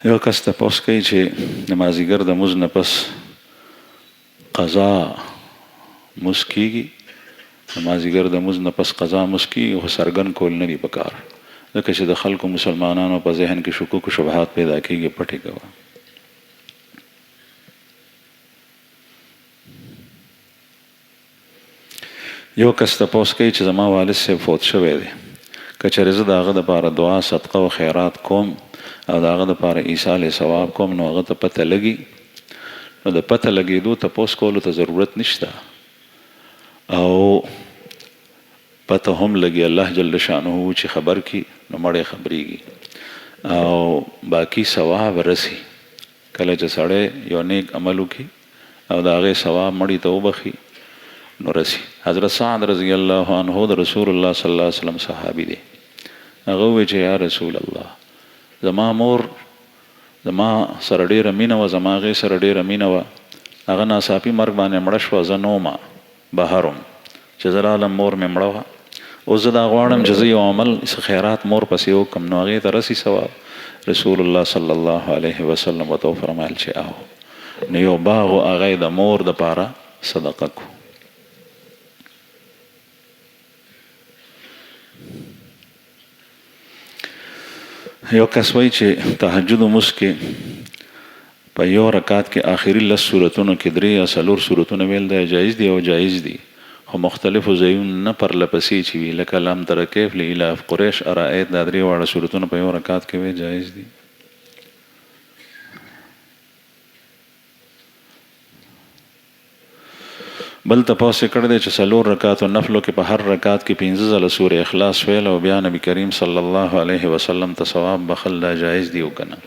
یو کس تپوس کوي چې د مازدیګر د مونځ نه پس قضا مونځ کېږي، د مازدیګر د مونځ نه پس قضا مونځ کېږي، خو څرګند کول نه دي پکار، ځکه چې د خلکو مسلمانانو په ذهن کې شکوک و شبهات پیدا کېږي. پټې کوه. یو کس تپوس کوي چې زما والد صاحب فوت شوی دی، که چېرې زه د هغه دپاره دعا صدقه او خیرات کوم او د هغه دپاره ایصال ثواب کوم، نو هغه ته پته لګي، نو د پته لګېدو تپوس کولو ته ضرورت نشته، او پته هم لګي الله جل شانه چې خبر کی نو مړی خبریږي، او باقی ثواب رسی. کله چې سړی یو نیک عمل وکړي او د هغې ثواب مړي ته وبخي نو رسی. حضرت سعد رضی الله عنه د رسول الله صلی الله علیه وسلم صحابي دی. هغه ووی چې یا رسول الله، زما مور زما سره ډېره مینه وه، زما هغې سره ډېره مینه وه، هغه ناڅاپي مرګ باندې مړه شوه، زه نه ومه، بهر وم، چې زه رالم مور مې مړه وه. اوس زه دا غواړم چې زه یو عمل خیرات مور پسې وکړم، نو هغې ته رسي ثواب. رسول الله صلی الله علیه وسلم ورته وفرمایل چې او، نو یو باغ و هغه یې د مور دپاره صدقه کو. یو کس وایي چې تهجد لمونځ کې په یو رکعت کې آخري 10 سورتونو کې 3 یا 4 سورتونه ویل دا جایز دي او جایز دي، خو مختلفو ځایونو نه پرلپسې چې وي، لکه لم تر کیف لإلاف قریش ارائیت، دا 3 واړه سورتونه په یو رکعت کې وی جایز دي. بل تپوس یې کړی دی چې 4 رکعاتو نفلو کې په هر رکعت کې 15 ځله سورې اخلاص ویل او بیا نبی کریم صلی الله علیه وسلم ته ثواب بخل، دا جایز دی او که نه؟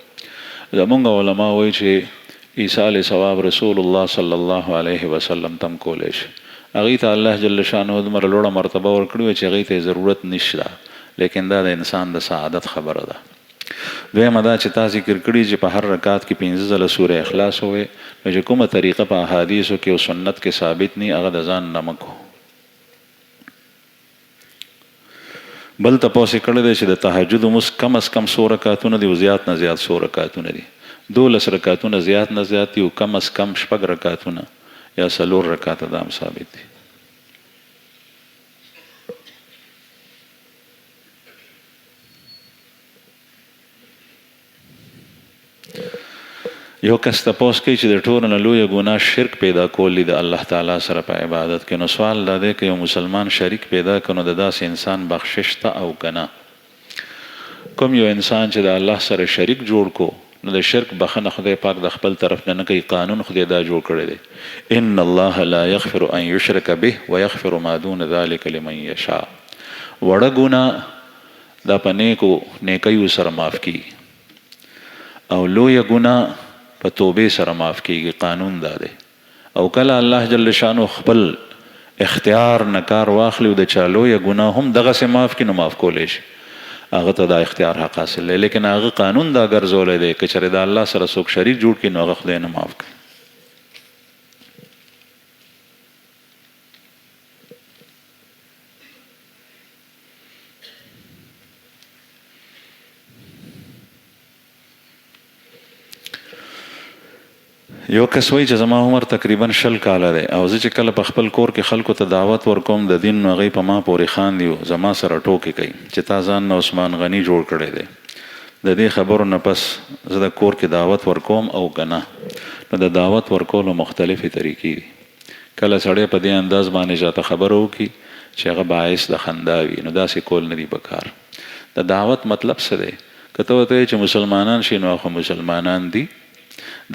زمونږ علما وایي چې ایصال ثواب رسول الله صلی الله علیه وسلم تم کولی شي. هغې ته الله جل شانه دومره لوړه مرتبه ورکړې وه چې هغې ته ضرورت نشته، لیکن دا د انسان د سعادت خبره ده. دویمه دا چې تا ذکر کړي چې په هر رکعت کې 15 ځله سوره اخلاص ووایې، نو چې کومه طریقه په احادیثو کې او سنت کې ثابت نی، هغه د ځان نه مه کو. بل تپوس یې کړی دی چې د تهجد لمونځ کم از کم 100 رکعتونه دي او زیات نه زیات 100 رکعتونه دي. 12 رکعتونه زیات نه زیات دي او کم از کم 6 رکعتونه یا 4 رکعته دا هم ثابت دي. یو کس تپوس کوي چې د ټولو نه لویه ګناه شرک پیدا کول دي د الله تعالی سره په عبادت کې. نو سوال دا دی که یو مسلمان شریک پیدا کړي نو د داسې انسان بخشش ته او که نه؟ کوم یو انسان چې د الله سره شریک جوړ کو نو د شرک بخنه خدای پاک د خپل طرف نه کوي، قانون خدای دا جوړ کړی دی، ان الله لا یغفر ان یشرک به ویغفر ما دون ذلک لمن یشاء. وړه ګناه دا په نیکیو سره معاف کیږي او لویه ګناه په توبې سره معاف کیږي، قانون دا دی. او کله الله جل شانو خپل اختیار نه کار واخلي او د چا لویه ګناه هم دغسې معاف کړي نو معاف کولی شي، هغه ته دا اختیار حق حاصل دی. لیکن هغه قانون دا ګرځولی دی که چېرې د الله سره څوک شریک جوړ کړي نو هغه خدای نه معاف کړي. یو کس وایي چې زما عمر تقریبا 60 کاله دی او زه چې کله په خپل کور کې خلکو ته دعوت ورکوم د دین، نو هغوی په ما پورې خاندي او زما سره ټوکې کوي چې تا ځان نه عثمان غني جوړ کړی دی. د دې خبرو نه پس زه د کور کې دعوت ورکوم او که نه؟ نو د دعوت ورکولو مختلفې طریقې دي. کله سړی په دې انداز باندې چاته خبره وکړي چې هغه باعث د خندا وي، نو داسې کول نه دي پکار. د دعوت مطلب څه دی؟ که ته ورته چې مسلمانان شي نو خو مسلمانان دي.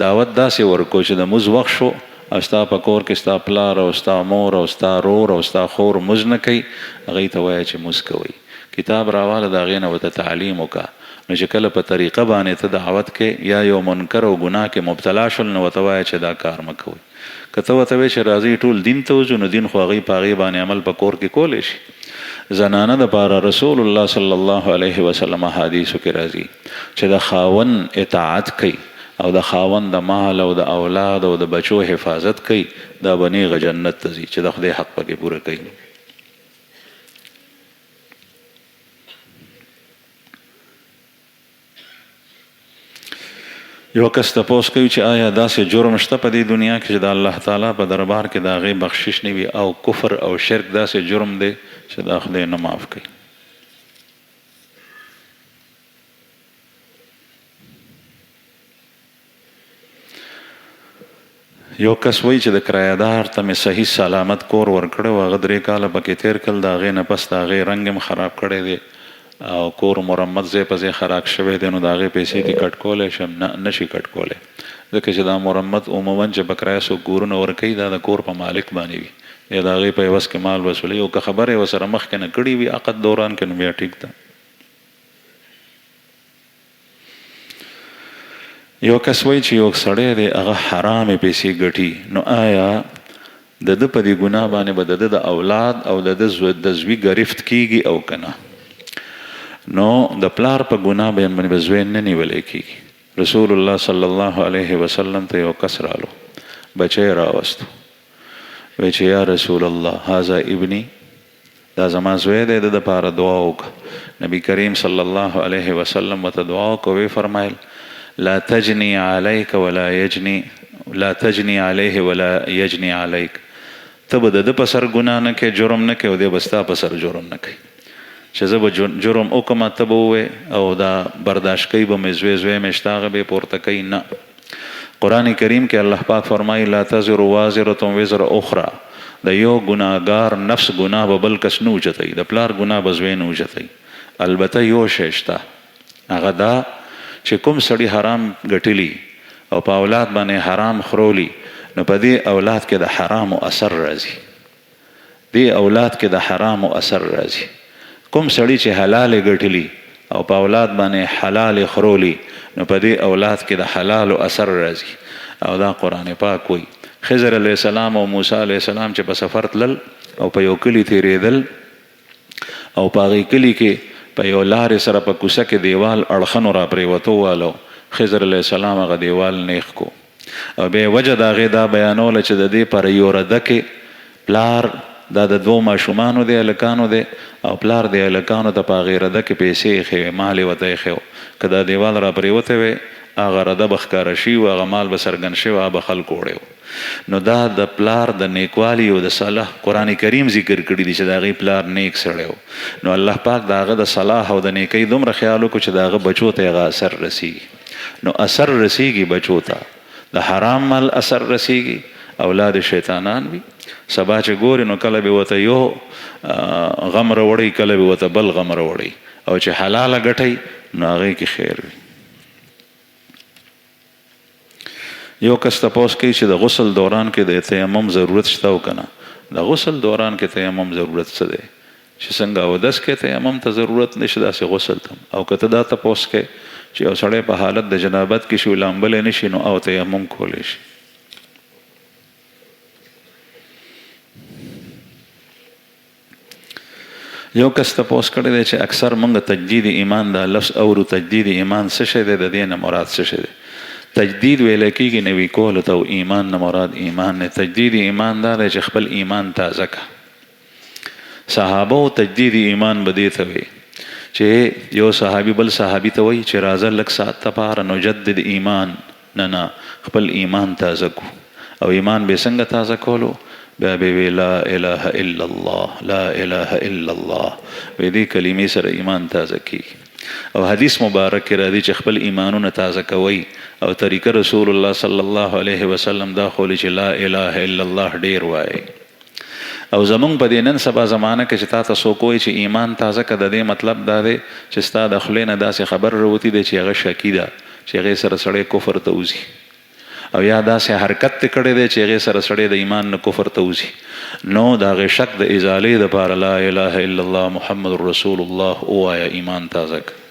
دعوت داسې ورکو چې د مونځ وخت شو او ستا په کور کې ستا پلار او ستا مور او ستا رور او ستا خور مونځ نه کوي، هغوی ته وایه چې مونځ کوئ. کتاب راواله د هغې نه ورته تعلیم وکړه، نو چې کله په طریقه باندې ته دعوت کې یا یو منکر او ګناه کې مبتلا شول نو ورته وایه چې دا کار مه کوئ. که ته ورته وایې چې راځئ ټول دین ته وځو، نو دین خو هغوی په هغې باندې عمل په کور کې کولی شي. زنانه دپاره رسول الله صلی الله علیه وسلم حدیثو کې راځي چې د خاوند اطاعت کوي او د خاوند د مال او د اولاد او د بچو حفاظت کوي، دا به نیغه جنت ته ځي چې د خدای حق پکې پوره کوي. یو کس تپوس کوي چې آیا داسې جرم شته په دې دنیا کې چې د الله تعالی په دربار کې د هغې بخشش نه وي، او کفر او شرک داسې جرم دی چې دا خدای نه معاف کوي؟ یو کس وایي چې د کرایه‌دار ته مې صحیح سلامت کور ورکړی و، هغه 3 کاله پکې تېر کړل، د هغې نه پس د هغې رنګ هم خراب کړی دی او کور مرمت ځای په ځای خراب شوی دی، نو د هغې پیسې دې کټ کولی شم؟ نه شي کټ کولی، ځکه چې دا مرمت عموما چې په کرایه څوک کورونه ورکوي دا د کور په مالک باندې وي، یا د هغې په عوض کې مال وصولوي، او که خبره یې ورسره مخکې نه کړې وي عقد دوران کې، نو بیا ټیک ده. یو کس وایي چې یو سړی دی هغه حرامې پیسې ګټي، نو آیا د ده په دې ګناه باندې به د ده د اولاد او د ده د زوی ګرفت کیږي او که نه؟ نو د پلار په ګناه باندې به زوی نه نیولی کیږي. رسول الله صلی الله علیه وسلم ته یو کس رالو، بچی راوستو، وی چې یا رسول الله هذا ابنی، دا زما زوی دی، د دپاره دعا وکړه. نبی کریم صلی الله علیه وسلم ورته دعا وکړه، وی فرمایل لا تجنی علیک ولا یجنی، لا تجنی علیه ولا یجنی علیک، ته به د ده په سر ګناه نه کوې، جرم نه کوې، او دی به ستا په سر جرم نه کوي، چې زه به جرم وکړم ته به ووایې او دا برداشت کوي به مې زوی مې شته، هغه به یې پورته کوي. نه، قرآن کریم کې الله پاک فرمایي لا تزر وازرة وزر اخرى، د یو ګناهګار نفس ګناه به بل کس نه اوچتوي، د پلار ګناه به زوی نه اوچتوي. البته یو شی شته، هغه دا چې کوم سړي حرام ګټلی او په اولاد باندې حرام خرولی، نو په دې اولاد کې د حرامو اثر راځي، دې اولاد کې د حرامو اثر راځي. کوم سړي چې حلال ګټلی او په اولاد باندې حلال خرولی، نو په دې اولاد کې د حلالو اثر راځي. او دا قرآن پاک وایي. خضر علیہ السلام او موسی علیہ السلام چې په سفر تلل او په یو کلي تیرېدل، او په هغې کلي کې په یو لارې سره په کوڅه کې دیوال اړخنو را پرېوتو والو، خضر علیہ السلام هغه دیوال نیغ کو، او بیا وجه د هغې دا بیانوله چې د دې پر یو رده کې پلار دا د 2 ماشومانو دی، هلکانو دی، او پلار د هلکانو ته په هغې رده کې پیسې ایښې وې، مال یې ورته ایښی و، که دا دیوال را پرېوتی وی هغه رده به ښکاره شي و، هغه مال به څرګند شي و، هغه به خلکو وړی و. نو دا د پلار د نیکوالي او د صلاح قرآن کریم ذکر کړي دي چې د هغې پلار نیک سړی و. نو الله پاک د هغه د صلاح او د نیکۍ دومره خیال وکړو چې د هغه بچو ته هغه اثر رسیږي. نو اثر رسیږي بچو ته، د حرام مال اثر رسیږي، اولاد شیطانان وي، سبا چې ګوري نو کله به ورته یو غم راوړی، کله به ورته بل غم راوړی، او چې حلاله ګټئ نو هغې کې خیر وي. یو کس تپوس کوي چې د غسل دوران کې د تیمم ضرورت شته او که نه؟ د غسل دوران کې تیمم ضرورت څه دی؟ چې څنګه اودس کې تیمم ته ضرورت نشي، داسې غسل ته. او که ته دا تپوس کوي چې یو سړی په حالت د جنابت کې شي لامبلی نه شي، نو او تیمم کولی شي. یو کس تپوس کړی دی چې اکثر موږ تجدید ایمان دا لفظ اورو، تجدید ایمان څه شی دی، د دې نه مراد څه شی دی؟ تجدید ویل کېږي نوي کولو ته، او ایمان نه مراد ایمان نه. تجدید ایمان دا دی چې خپل ایمان تازه که. صحابه تجدید ایمان به دې ته وایي چې یو صحابي بل صحابي ته وایي چې راځه لږ ساعت دپاره نجدد ایمان، نه خپل ایمان تازه کو. او ایمان به څنګه تازه کولو؟ بیا به وی لا اله الا الله، لا اله الا الله، وی دې کلمې سره ایمان تازه کېږي. او حدیث مبارک کې راځي چې خپل ایمانونه تازه کوئ، او طریقه رسول الله صلی الله علیه وسلم دا خولي چې لا اله الا الله ډیر وایي. او زمونږ په دې نن سبا زمانه کې چې تا ته څوک وایي چې ایمان تازه که، د دې مطلب دا دی چې ستا د خولې نه داسې خبر راوتي دی چې هغه شکی ده، چې هغې سره سړی کفر ته وځي، او یا داسې حرکت ته کړی دی چې هغې سره سړی د ایمان نه کفر ته وځي. نو د هغې شک د ازالې دپاره لا اله الا الله محمد رسول الله ووایه، ایمان تازه که.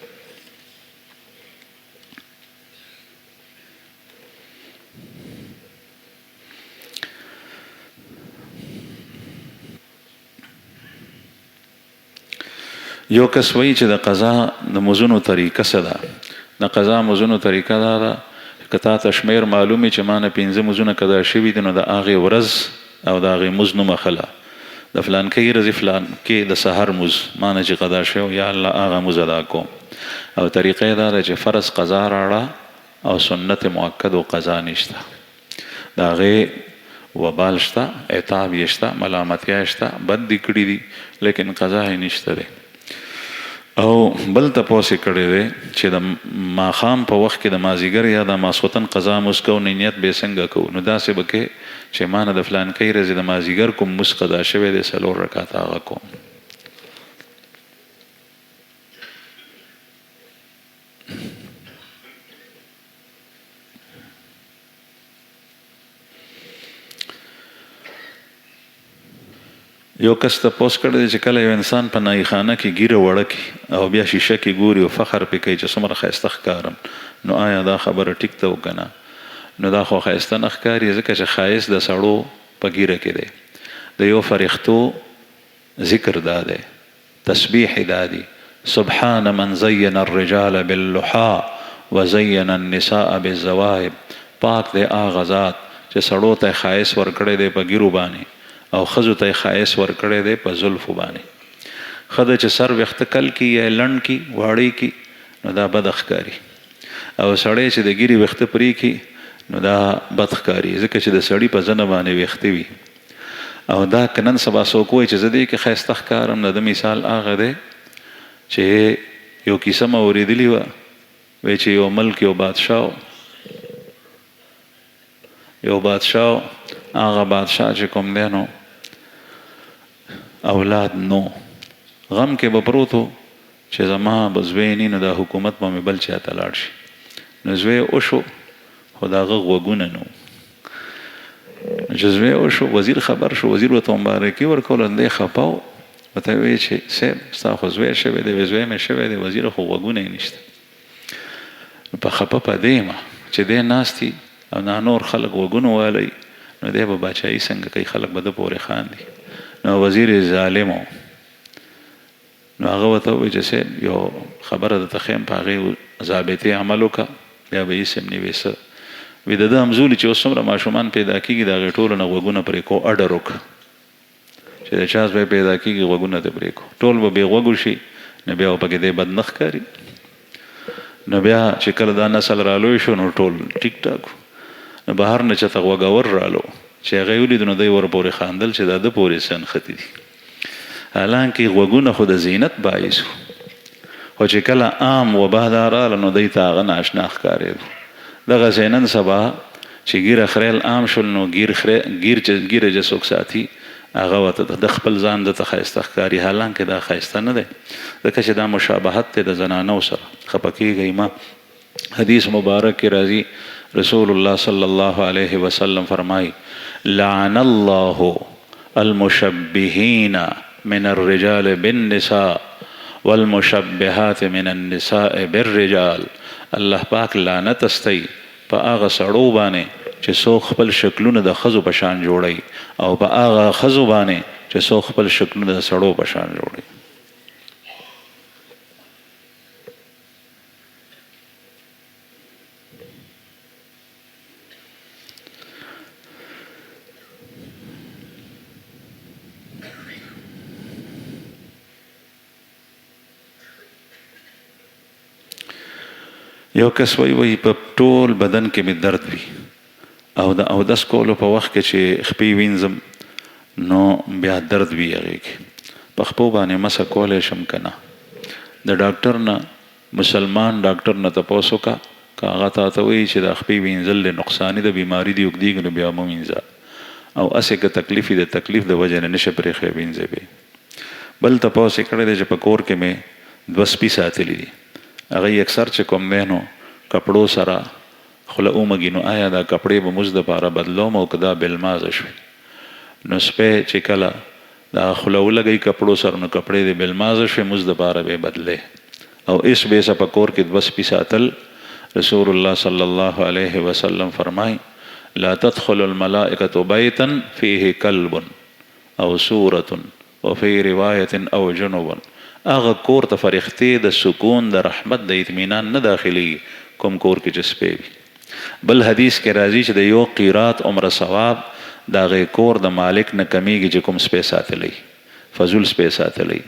یو کس وایي چې د قضا د مزونو طریقه څه ده؟ د قضا مزونو طریقه دا ده که تا ته شمیر معلومي چې ما نه 5 مزونه قضا شوي دي، نو د هغې ورځ او د هغې مز نوم اخله، د فلانکۍ ورځې فلانکۍ د سحر مز ما نه چې قضا شوی، یا الله هغه مز ادا کوم. او طریقه یې دا ده چې فرض قضا راړه او سنت مؤکد و قضا نشته، د هغې وبال شته، عتاب یې شته، ملامتیا یې شته، بد دي کړي دي لیکن قضا یې نشته دی. او بل تپوس یې کړی دی چې د ماښام په وخت کې د مازدیګر یا د ماسخوتن قضا مونځ کوو، نیت به یې څنګه کوو؟ نو داسې به کې چې ما نه د فلانکۍ ورځې د مازدیګر کوم مونځ قضا شوی دی 4 رکعاته هغه کوم. یو کس تپوس کړی دی چې کله یو انسان په نایي خانه کې ګیره وړه کړي او بیا شیشه کې ګوري او فخر پې کوي چې څومره ښایسته ښکارم، نو آیا دا خبره ټیک ته و که نه؟ نو دا خو ښایسته نه ښکاري، ځکه چې ښایست د سړو په ګیره کې دی. د یو فرښتو ذکر دا دی، تسبیح دا دی، سبحان من زین الرجال باللحا وزین النساء بالزواهب. پاک دی هغه ذات چې سړو ته ښایست ورکړی دی په ګیرو باندې او ښځو ته ښایست ورکړی دی په زلفو باندې. ښځه چې سر ویښته کل کی یا لنډ کی واړی کی نو دا بد ښکاري، او سړی چې د ګیرې ویښته پرې کی نو دا بد ښکاري، ځکه چې د سړي په زنه باندې ویښته وي. او دا که نن سبا څوک وایي چې زه دې کې ښایسته ښکارم، د ده مثال هغه دی چې یو کیسه مې اورېدلې وه، وایي چې یو ملک یو بادشاه هغه بادشاه چې کوم دی نو اولاد نو، غم کې به پروت و چې زما به زوی نی نو دا حکومت به مې بل چا ته لاړ شي. نو زوی وشو خو د هغه غوږونه نه و. چې زوی وشو وزیر خبر شو، وزیر ورته مبارکي ورکوله، دی خفه و، ورته وایي چې صاحب ستا خو زوی شوی دی. وایي زوی مې شوی دی، وزیر خو غوږونه یې نشته. په خفه په دې یم چې دی ناست او دا نور خلک غوږونه والی نو دی به باچایي څنګه کوي، خلک به ده پورې خاندي. نو وزیر ظالم و، نو هغه ورته ووایي چې صاحب یو خبره درته ښیم، په هغې ضابطې عمل وکړه، بیا به هېڅ هم نه وي څه. وي د ده همزولي چې اوس څومره ماشومان پیدا کېږي د هغې ټولو نه غوږونه پرې کو، اډر وکړه چې د چا زوی پیدا کېږي غوږونه ته پرې کو، ټول به بې غوږو شي، نو بیا به پکې دی بد نه ښکاري. نو بیا چې کله دا نسل رالوی شو نو ټول ټیک ټاک و. نو بهر نه چېرته غوږور رالو چې هغه یې ولید نو دی ورپورې خاندل چې دا ده پورې څه نښتي دي. حالانکې غوږونه خو د زینت باعث و، خو چې کله عام وبا دا راله نو دی ته هغه ناشنا ښکارېدو. دغسې نن سبا چې ګیره خریل عام شول نو ګیره چې څوک ساتي هغه ورته د خپل ځان ده ته ښایسته ښکاري، حالانکې دا ښایسته نه دی، ځکه چې دا مشابهت دی د زنانو سره. خفه کېږئ مه. حدیث مبارک کې راځي، رسول الله صلی الله علیه وسلم فرمائی لعن الله المشبهین من الرجال بالنساء والمشبهات من النساء بالرجال. الله پاک لعنت استی په هغه سړو باندې چې څوک خپل شکلونه د ښځو په شان جوړوي او په هغه ښځو باندې چې څوک خپل شکلونه د سړو په شان جوړوي. یو کس وایي په ټول بدن کې مې درد وي او د اودس کولو په وخت کې چې خپې وینځم نو بیا درد وي هغې کې، په خپو باندې مسه کولی شم که نه؟ د ډاکټر نه، مسلمان ډاکټر نه تپوس وکړه، که هغه تا ته وایي چې د خپې وینځل د نقصاني د بیماري دی اوږدېږي نو بیا مه وینځه، او هسې که تکلیف د تکلیف د وجې نه نشه پرېښی وینځئ به. بل تپوس یې کړی دی چې په کور کې مې 2 سپي ساتلي دي، هغه اکثر چې کوم دی نو کپړو سره خوله ومږي، نو آیا دا کپړې به مزد دپاره بدلوم او که دا بلمازه شوي؟ نو سپی چې کله دا خوله ولګوي کپړو سره نو کپړې د بلمازه شوي، مزد دپاره به بدلې. او اس بیسه په کور کې 2 سپي ساتل، رسول الله صلی الله علیه وسلم فرمای لا تدخل الملائکة بیتا فیه کلب او سورة وفي روایة او جنوب. هغه کور ته فرښتې د سکون د رحمت د اطمینان نه داخلي کوم کور کې چې سپی وي. بل حدیث کې راځي چې د یو قیرات عمره ثواب د هغې کور د مالک نه کمیږي چې کوم سپی ساتلی، فضول سپی ساتلی.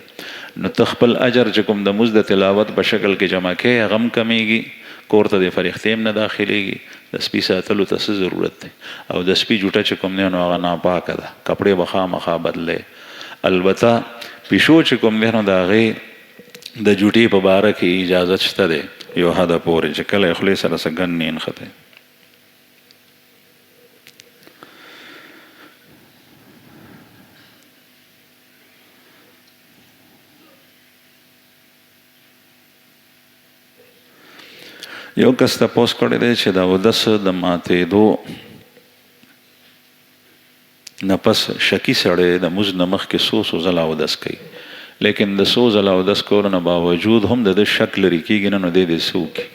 نو ته خپل اجر چې کوم د مزد تلاوت په شکل کې جمع کوې هغه هم کمیږي، کور ته د فرښتې هم نه داخلېږي، د سپي ساتلو ته څه ضرورت دی؟ او د سپي جوټه چې کوم دی نو هغه ناپاکه ده، کپړې به خامخا بدلې. البته پیشو چې کوم دی نو د هغې د جوټې په باره کې اجازت شته دی یو حده پورې، چې کله یې خولې سره څه ګن نه نښتی. یو کس تپوس کړی دی چې د اودس د ماتېدو نه پس شکی سړی د مونځ نه مخکې څو ځله اودس کوي، لیکن د څو ځله اودس کولو نه باوجود هم د ده شک لرې کېږي نه، نو دی څه وکړي؟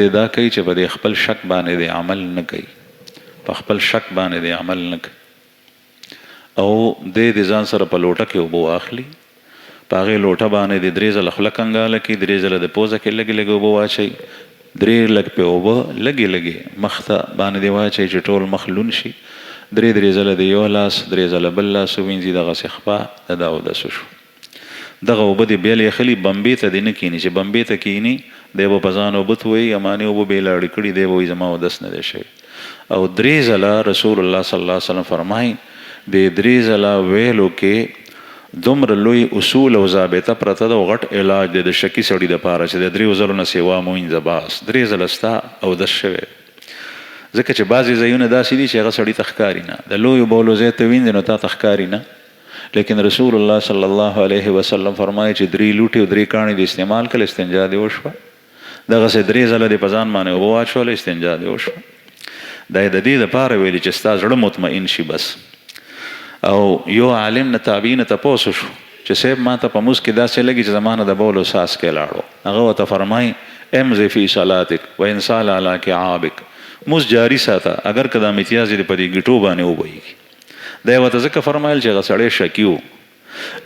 دی دا کوي چې په دې خپل شک باندې دی عمل نه کوي، په خپل شک باندې دی عمل نه کوي، او دی د ځان سره په لوټه کې اوبه واخلي، په هغې لوټه باندې د 3 ځله خوله کنګاله کړي، 3 ځله د پوزه کې لږې لږې اوبه واچوي، 3 لږ پې اوبه لږې لږې مخ ته باندې دی واچوي چې ټول مخ لون شي، 3 ځله د یو لاس، 3 ځله بل لاس ووینځي، دغسې خپه د ده اودس وشو. دغه اوبه دې بیا یخلي، بمبې ته دې نه کیني، چې بمبې ته کیني دی به په ځان اوبه تویي، اماني اوبه به یې لاړې کړي، دی به وایي زما اودس نه دی شوی. او 3 ځله رسول الله صلی الله علیه وسلم فرمایي د 3 ځله ویلو کې دومره لوی اصول او ضابطه پرته ده، او غټ علاج دی د شکي سړي دپاره چې د 3 ځلو نه سوا مو وینځه باس، 3 ځله ستا اودس شوی. ځکه چې بعضې ځایونه داسې دي چې هغه سړي ته ښکاري نه، د لویو بولو ځای ته وینځي نو تا ته ښکاري نه، لیکن رسول الله صلی الله علیه وسلم فرمایي چې 3 لوټې او 3 کاڼي د استعمال کړه، استنجا دې وشوه، دغسې 3 ځله دې په ځان باندې اوبه واچوله، استنجا دې وشوه. دا یې د دې دپاره ویلي چې ستا زړه مطمئن شي بس. او یو عالم نه تابعین ته تپوس وشو چې صاحب ما ته په مونځ کې داسې لګي چې زما نه د بولو ساس کې لاړو، هغه ورته فرمایي امضي فی صلاتک وان سال علی کعابک، مونځ جاري ساته اگر که دا امتیاز دې په دې ګیټو باندې وبهیږي. دا یې ورته ځکه فرمایل چې هغه سړی شکي و،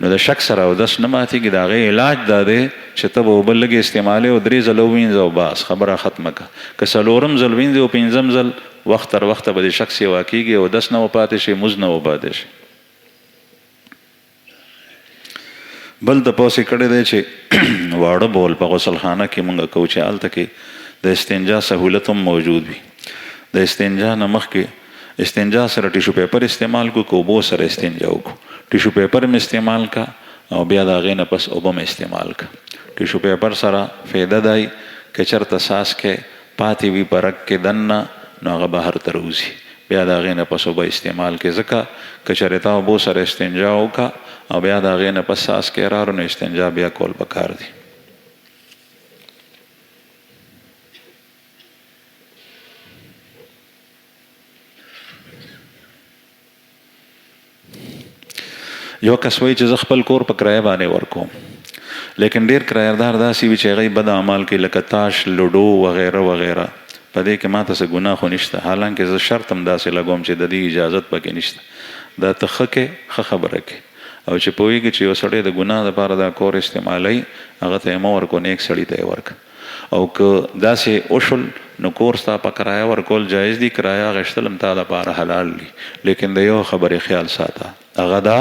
نو د شک سره اودس نه ماتېږي. د هغې علاج دا دی چې ته به اوبه لږې استعمالوې او 3 ځله ووینځه او بس خبره ختمه کړه. که 4م ځل وینځې او 5م ځل وخت تر وخته به د شک سیوا کېږي، اودس نه وپاتې شي، مونځ نه وپاتې شي. بل تپوس یې کړی دی چې واړه بول په غسل خانه کې مونږ کوو چې هلته کې د استنجا سهولت هم موجود وي. د استنجا نه مخکې استنجا سره ټیشو پیپر استعمال کو، که اوبو سره استنجا وکړو، ټیشو پیپر م استعمال کا او بیا د هغې نه پس اوبه م استعمال کا. ټیشو پیپر سره فایده دی که چېرته ساس کې پاتې وي په رګ کې دننه نو هغه بهر ته راوځي، بیا د هغې نه پس اوبه استعمال کې. ځکه که چېرې تا اوبو سره استنجا وکړه او بیا د هغې نه پس ساس کې راغلو نو استنجا بیا کول پکار دي. یو کس وایي چې زه خپل کور په کرایه باندې ورکوم، لیکن ډېر کرایهدار داسې وي چې هغوی بد اعمال کوي لکه تاش، لوډو وغیره وغیره. په دې کې ماته څه ګناه خو نشته، حالانکه زه شرط هم داسې لګوم چې د دې اجازت پکې نشته. دا ته ښه کې ښه خبره کې، او چې پوهېږي چې یو سړی د ګناه دپاره دا کور استعمالوي هغه ته یې مه ورکو، نیک سړي ته یې ورکړه. او که داسې وشول نو کور ستا په کرایه ورکول جایز دي، کرایه اخیستل هم تا دپاره حلال دي، لیکن د یو خبرې خیال ساته، هغه دا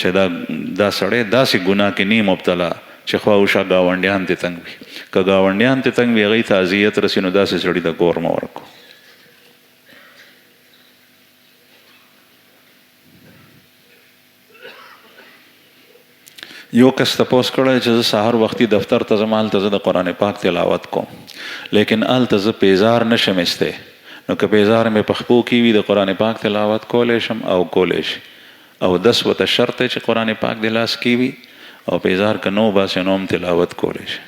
چې دا سړی داسې ګناه کې نه مبتلا چې خواوشا ګاونډیان ته تنګ وي. که ګاونډیان ته تنګ وي هغوی ته اذیت رسي نو داسې سړي ته کور مه ورکو. یو کس تپوس کړی چې زه سهار وختي دفتر ته ځم، هلته زه د قرآن پاک تلاوت کوم، لیکن هلته زه پیزار نشم ایستی. نو که پیزار مې په خپو کې وي د قرآن پاک تلاوت کولی شم او کولی شي. او 10 ورته شرط دی چې قرآن پاک د لاس کې وي، او پیزار که نو باسي نو هم تلاوت کولی شي.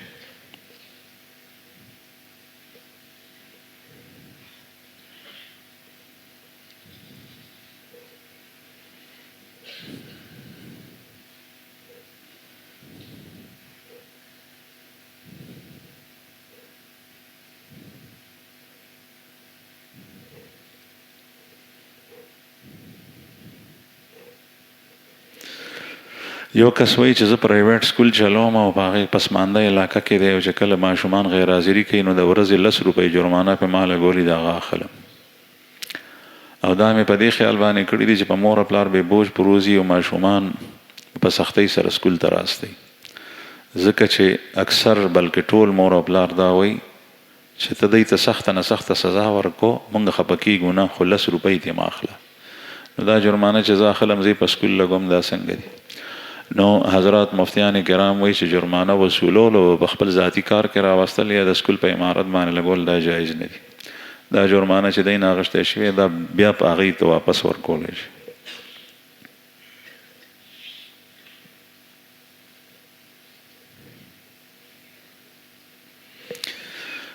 یو کس وایي چې زه پرایویټ سکول چلوم او په هغې پسمانده علاقه کې دی، او چې کله ماشومان غیر حاضري کوي نو د ورځې 10 روپۍ جرمانه پې ما لګولي، د هغه اخلم. او دا مې په دې خیال باندې کړي دي چې په مور او پلار بې بوج پروزي او ماشومان په سختۍ سره سکول ته راستئ. ځکه چې اکثر بلکې ټول مور او پلار دا وایي چې ته دوی ته سخته نه سخته سزا ورکو مونږ خفه کېږو نه، خو 10 روپۍ ترې مه اخله. نو دا جرمانه چې زه اخلم زه په سکول لګوم دا څنګه دي؟ نو حضرات مفتیان کرام وایي چې جرمانه وصولولو په خپل ذاتي کار کې راوستل یا د سکول په عمارت باندې لګول دا جایز نه دي. دا جرمانه چې دی نه اخیستی شوې دا بیا په هغې ته واپس ورکولی شي.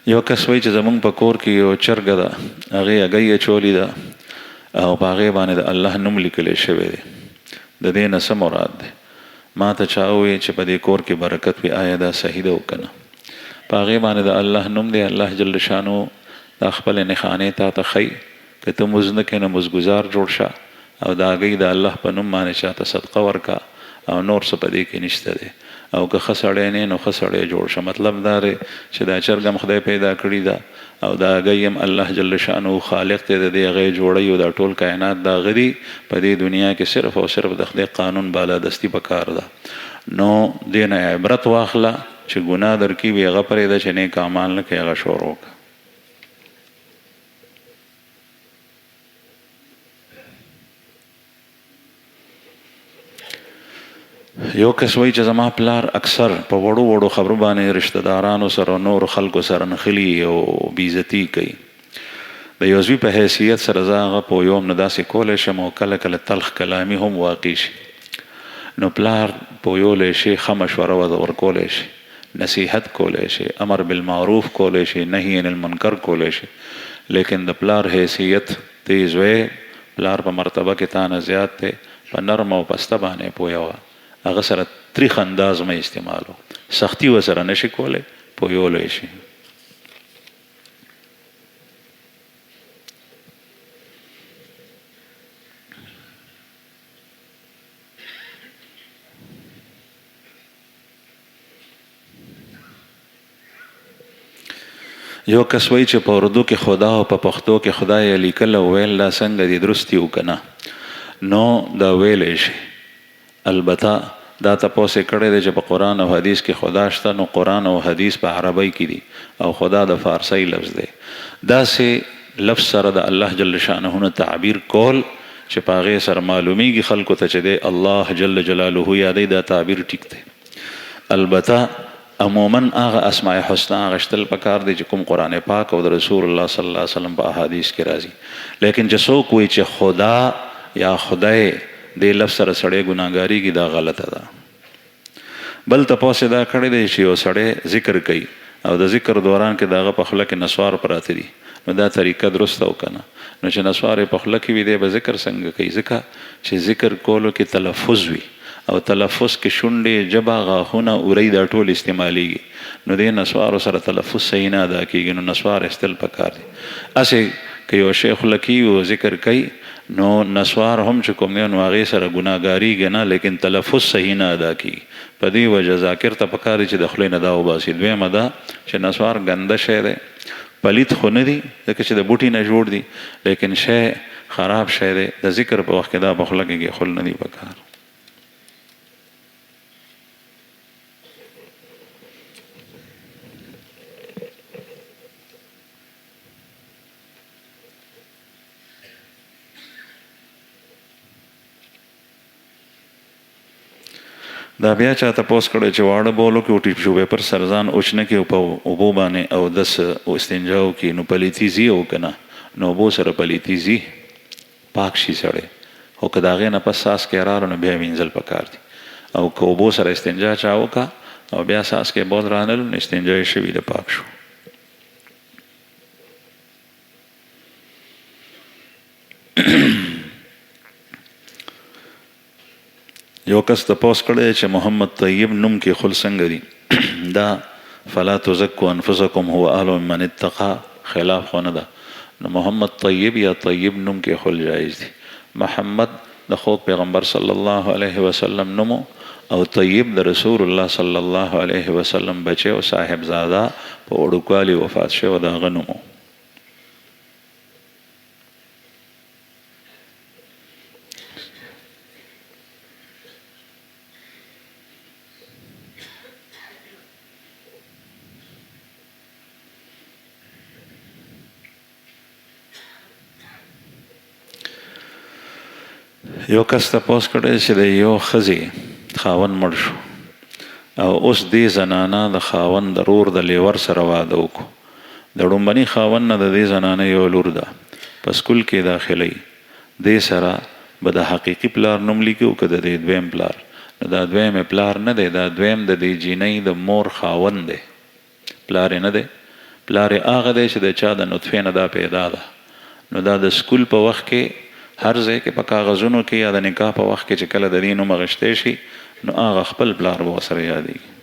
یو کس وایي چې زمونږ په کور کې یو چرګه ده، هغې هګۍ اچولې ده او په هغې باندې د الله نوم لیکلی شوی دی. د دې نه څه مراد دی؟ ما ته چا ووایي چې په دې کور کې برکت وي، آیا دا صحیح ده او که نه؟ په هغې باندې د الله نوم دی. الله جل شانو دا خپل نښانې تا ته ښیي. که ته مونځ نه کوې نو مزګزار جوړ شه او د هګۍ د الله په نوم باندې چا ته صدقه ورکه او نور څه په دې کې نشته دی. او که ښه سړی نه نو ښه سړی جوړ شه. مطلب دا دی چې دا چرګ هم خدای پیدا کړي ده او دا هګۍ هم الله جل شانو خالق دی د دې هغې جوړی او دا ټول کائنات د هغه دي. په دې دنیا کې صرف او صرف د خدای قانون بالادستي په کار ده. نو دې نه عبرت واخله چې ګناه در کې وي هغه پرېږده، چې نیک اعمال نه کوې هغه شروع کړه. یو کس وایي چې زما پلار اکثر په وړو وړو خبرو باندې رشته دارانو سره نور خلکو سره نښلي او بېعزتي کوي. د یو زوی په حیثیت سره زه هغه په یوم نه داسې کولی شم او کله کله تلخ کلامي هم واقع شي. نو پلار پویولی شي، ښه مشوره ورکولی شي، نصیحت کولی شي، امر بالمعروف کولی شي، نهی عن المنکر کولی شي. لیکن د پلار حیثیت ته زوی پلار په مرتبه کې تا نه زیات دی، په نرم او پسته باندې پویوه. هغه سره تریخ انداز مه استعمالو، سختی ورسره نشي کولی، پویولی شي. یو کس وایي چې په اردو کې خدا او په پښتو کې خدای لیکل او ویل دا څنګه دي، درست دي او که نه؟ نو دا ویلی شي. البته دا تپوس یې کړی دی چې په قرآن او حدیث کې خدا شته، نو قرآن او حدیث په عربی کې دي او خدا د فارسی لفظ دی. داسې لفظ سره د الله جل شانه نه تعبیر کول چې په هغې سره معلومیږي خلکو ته چې دی الله جل جلاله یادی، دا تعبیر ټیک دی. البته عموما هغه اسماء حسنا غشتل پکار دی چې کوم قرآن پاک او د رسول الله صلی الله علیه وسلم په احادیث کې راځي. لیکن چې څوک وایي چې خدا یا خدای دې لفظ سره سړی ګناهګاري کې دا غلطه ده. بل تپوس دا کړی دی چې یو سړی ذکر کوي او د ذکر دوران کې د هغه په خوله کې نسوار پراته دي، نو دا طریقه درسته او که نه؟ نو چې نسوار یې په خوله کې وي دی به ذکر څنګه کوي؟ ځکه چې ذکر کولو کې تلفظ وي او تلفظ کې شونډې، ژبه، غاښونه، اورۍ دا ټول استعمالیږي. نو دې نسوارو سره تلفظ صحیح نه ادا کېږي. نو نسوار ایستل پکار دي. هسې که یو شی خوله کوي او ذکر کوي نو نسوار هم چې کوم دی نو هغې سره ګناهګارېږي نه، لیکن تلفظ صحیح نه ادا کېږي. په دې وجه ذاکر ته پکار دی چې د خولې نه دا وباسي. دویمه دا چې نسوار ګنده شی دی، پلیت خو نه دی ځکه چې د بوټي نه جوړ دی، لیکن شی خراب شی دی. د ذکر په وخت کې دا په خوله کې خل نه دی پکار. دا بیا چا تپوس کړی چې واړه بولو کې وټي شوبې پر سرزان اوچنه کې په اوبو باندې او دس او استنجاو کې نو پلیتی زی او که نه؟ نو اوبو سره پلیتی زی، پاک شي سړی. خو که د هغې نه پس ساس کې راغلو نو بیا وینځل پکار دي. او که اوبو سره استنجا چا وکړه او بیا ساس کې بول رانلو نو استنجا یې شوي د پاک شو. یو کس تپوس کړی چې محمد طیب نوم کې خل څنګه دي؟ دا فلا تزکو انفسکم هو اعلم من اتقى خلاف خو نه ده. نو محمد طیب یا طیب نوم کې خل جایز دي. محمد د خوږ پیغمبر صلی الله علیه وسلم نومو او طیب د رسول الله صلی الله علیه وسلم بچه او صاحبزاده په وړوکوالي وفات شوی د هغه نومو. یو کس تپوس کړی چې د یو ښځې خاوند مړ شو او اوس دې زنانه د خاوند د رور د لیور سره واده وکړو. د ړومبني خاوند نه د دې زنانه یو لور ده په سکول کې داخلي، دې سره به د حقیقي پلار نوم لیکو که د دې دویم پلار. نو دا دویم پلار نه دی، دا دویم د دې جینۍ د مور خاوند دی، پلار یې نه دی. پلار یې هغه دی چې د چا د نطفې نه دا پیدا ده. نو دا د سکول په وخت کې هر ځای کې په کاغذونو کې یا د نکاح په وخت کې چې کله د دې نوم اخیستی شي نو هغه خپل پلار به ورسره یادېږي.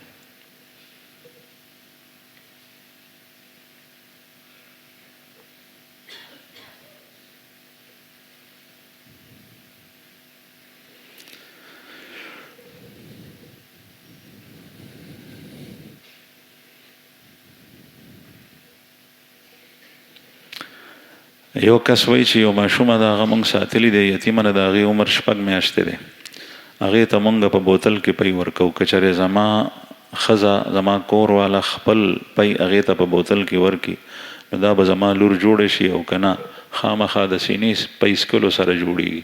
یو کس وایي چې یو ماشومه د هغه مونږ ساتلی دی، یتیمه ده، د هغې عمر 6 میاشتې دی، هغې ته مونږ په بوتل کې پی ورکو. که چېرې زما ښځه زما کور والا خپل پی هغې ته په بوتل کې ورکړي نو دا به زما لور جوړه شي او که نه خامخا د سینې پی څکلو سره جوړېږي.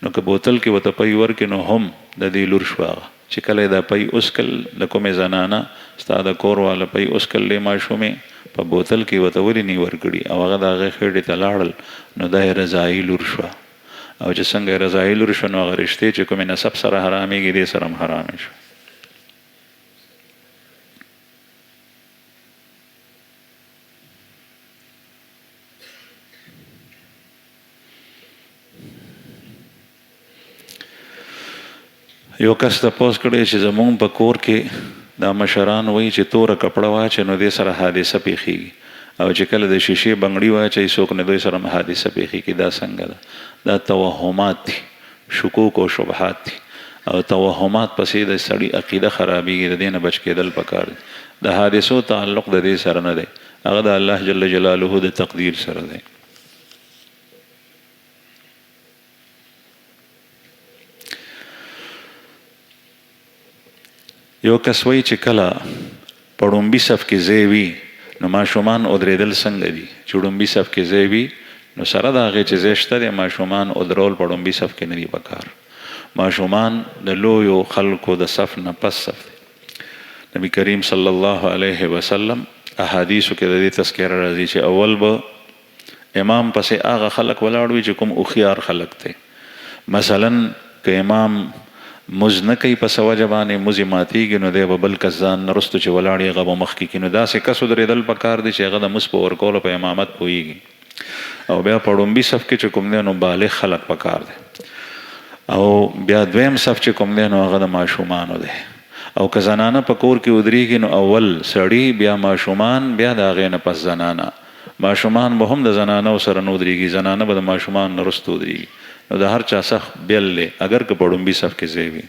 نو که بوتل کې ورته پی ورکړي نو هم د دې لور شو. هغه چې کله دا پی اوسکل د کومې زنانه ستا د کور والا پی اوسکل دی ماشومې په بوتل کې ورته ولې نه ورکړي او هغه د هغې خېټې ته لاړل نو دا یې رضایي لور شوه. او چې څنګه یې رضایي لور شوه نو هغه رشتې چې کومې نسب سره حرامېږي دې سره هم حرامې شوه. یو کس تپوس کړی چې زمونږ په کور کې دا مشران وایي چې توره کپړه واچې نو دې سره حادثه پیښیږي او چې کله د شیشې بنګړي واچوي څوک نه دوی سره هم حادثه پیښیږي. دا څنګه ده؟ دا توهمات دي، شکوک او شبهات دي او توهمات پسې د سړي عقیده خرابېږي. د دې نه بچ کېدل پکار دي. د حادثو تعلق د دې سره نه دی، هغه د الله جل جلاله د تقدیر سره دی. یو کس وایي چې کله په ړومبي صف کې ځای وي نو ماشومان ودرېدل څنګه دي؟ چې ړومبي صف کې ځای وي نو سره د هغې چې ځای شته دی ماشومان ودرول په ړومبي صف کې نه دي پکار. ماشومان د لویو خلکو د صف نه پس صف دی. نبی کریم صلی الله علیه وسلم احادیثو کې د دې تذکره راځي چې اول به امام پسې هغه خلک ولاړ وي چې کوم هوښیار خلک دی. مثلا که امام مز نه کوي په څه وجه باندې مز یې ماتېږي نو دی به بل کس ځان نه رستو چې ولاړ یې هغه به مخکې کړي. نو داسې کس ودرېدل پکار دی چې هغه د مز په ورکولو په امامت پوهېږي. او بیا په ړومبي صف کې چې کوم دی نو بالغ خلک پکار دی. او بیا دویم صف چې کوم دی نو هغه د ماشومانو دی. او که زنانه په کور کې ودرېږي نو اول سړي بیا ماشومان بیا د هغې نه پس زنانه. ماشومان به هم د زنانو سره نه ودرېږي، زنانه به د ماشومان نه رستو ودرېږي. نو د هر چا صف بیل دی اگر که په ړومبي صف کې ځای وي.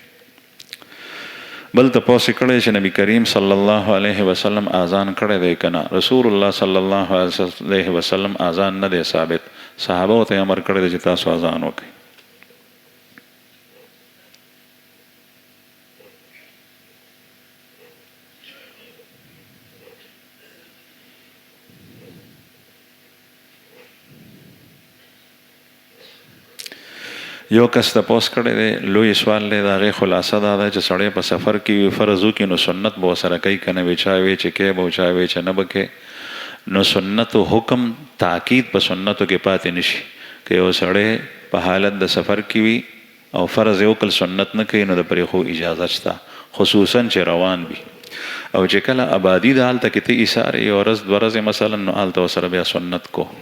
بل تپوس یې کړی چې نبی کریم صلی الله علیه وسلم اذان کړی دی که نه؟ رسول الله صلی الله علیه وسلم اذان نه دی ثابت. صحابه ته امر کړی دی چې تاسو اذان وکړئ. یو کس تپوس کړی دی، لوی سوال دی، د هغې خلاصه دا ده چې سړی په سفر کې وي فرض وکړي نو سنت به ورسره کوي که نه؟ وی چا وی چې کوي به چا وی چې نه به کوي. نو سنتو حکم تاکید په سنتو کې پاتې نشي. که یو سړی په حالت د سفر کې وي او فرض یې وکړ سنت نه کوي نو د پرېښو اجازه شته، خصوصا چې روان وي. او چې کله آبادي ده هلته کې ته ایثار یې یو ورځ دوه ورځې مثلا نو هلته ورسره بیا سنت کو.